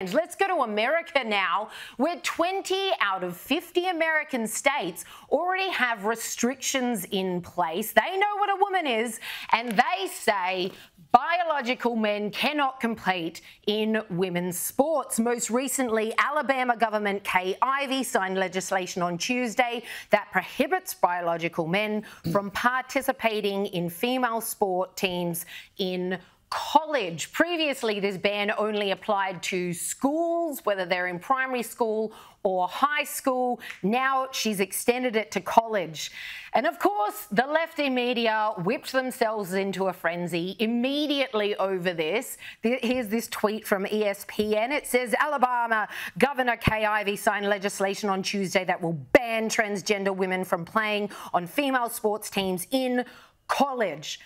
Let's go to America now, where 20 out of 50 American states already have restrictions in place. They know what a woman is, and they say biological men cannot compete in women's sports. Most recently, Alabama Governor Kay Ivey signed legislation on Tuesday that prohibits biological men from participating in female sport teams in college. Previously, this ban only applied to schools, whether they're in primary school or high school. Now she's extended it to college. And of course, the lefty media whipped themselves into a frenzy immediately over this. Here's this tweet from ESPN. It says, Alabama Governor Kay Ivey signed legislation on Tuesday that will ban transgender women from playing on female sports teams in college.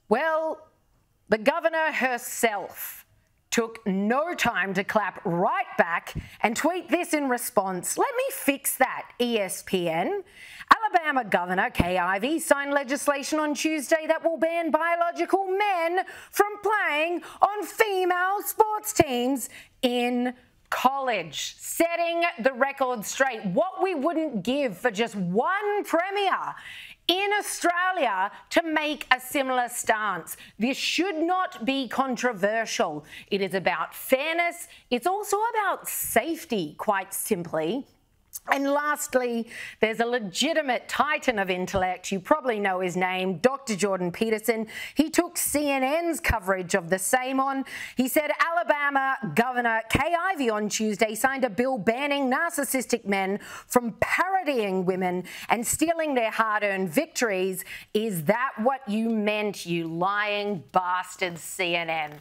Well, the governor herself took no time to clap right back and tweet this in response. Let me fix that, ESPN. Alabama Governor Kay Ivey signed legislation on Tuesday that will ban biological men from playing on female sports teams in college, setting the record straight. What we wouldn't give for just one premier in Australia to make a similar stance. This should not be controversial. It is about fairness. It's also about safety, quite simply. And lastly, there's a legitimate titan of intellect. You probably know his name, Dr. Jordan Peterson. He took CNN's coverage of the same on. He said Alabama Governor Kay Ivey on Tuesday signed a bill banning narcissistic men from parodying women and stealing their hard-earned victories. Is that what you meant, you lying bastard, CNN?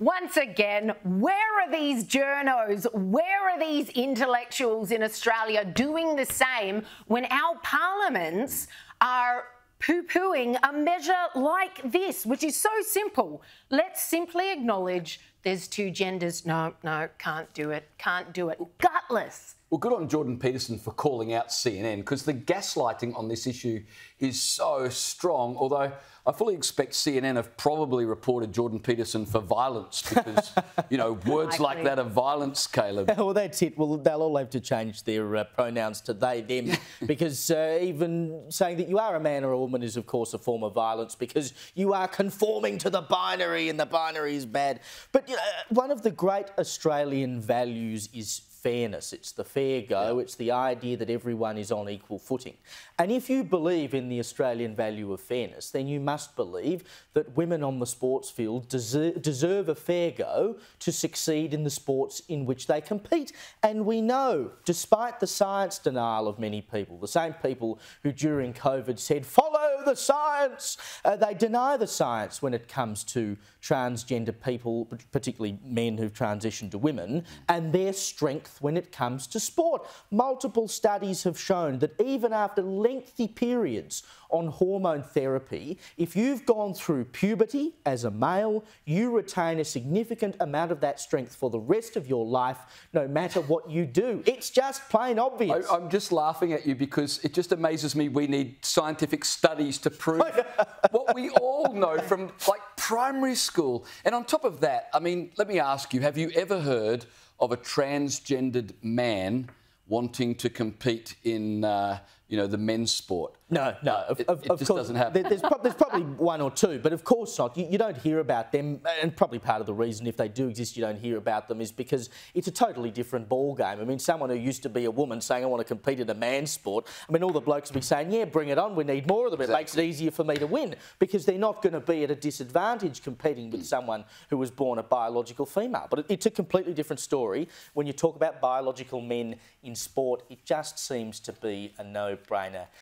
Once again, where are these journos? Where are these intellectuals in Australia doing the same when our parliaments are poo-pooing a measure like this, which is so simple? Let's simply acknowledge there's two genders. No, can't do it. Can't do it. Gutless. Well, good on Jordan Peterson for calling out CNN, because the gaslighting on this issue is so strong, although I fully expect CNN have probably reported Jordan Peterson for violence because, you know, words like that are violence, Caleb. Well, that's it. Well, they'll all have to change their pronouns to they, them, because even saying that you are a man or a woman is, of course, a form of violence because you are conforming to the binary and the binary is bad. But, you know, one of the great Australian values is fairness. It's the fair go. It's the idea that everyone is on equal footing. And if you believe in the Australian value of fairness, then you must believe that women on the sports field deserve a fair go to succeed in the sports in which they compete. And we know, despite the science denial of many people, the same people who during COVID said, follow the science, they deny the science when it comes to transgender people, particularly men who've transitioned to women, and their strength when it comes to sport. Multiple studies have shown that even after lengthy periods on hormone therapy, if you've gone through puberty as a male, you retain a significant amount of that strength for the rest of your life, no matter what you do. It's just plain obvious. I'm just laughing at you because it just amazes me we need scientific studies to prove what we all know from, like, primary school. And on top of that, I mean, let me ask you, have you ever heard of a transgendered man wanting to compete in, you know, the men's sport? No, it of just course, doesn't happen. There's probably one or two, but of course not. You don't hear about them, and probably part of the reason, if they do exist, you don't hear about them is because it's a totally different ball game. I mean, someone who used to be a woman saying, I want to compete in a man's sport, I mean, all the blokes will be saying, yeah, bring it on, we need more of them. Exactly. It makes it easier for me to win, because they're not going to be at a disadvantage competing with someone who was born a biological female. But it's a completely different story. When you talk about biological men in sport, it just seems to be a no-brainer.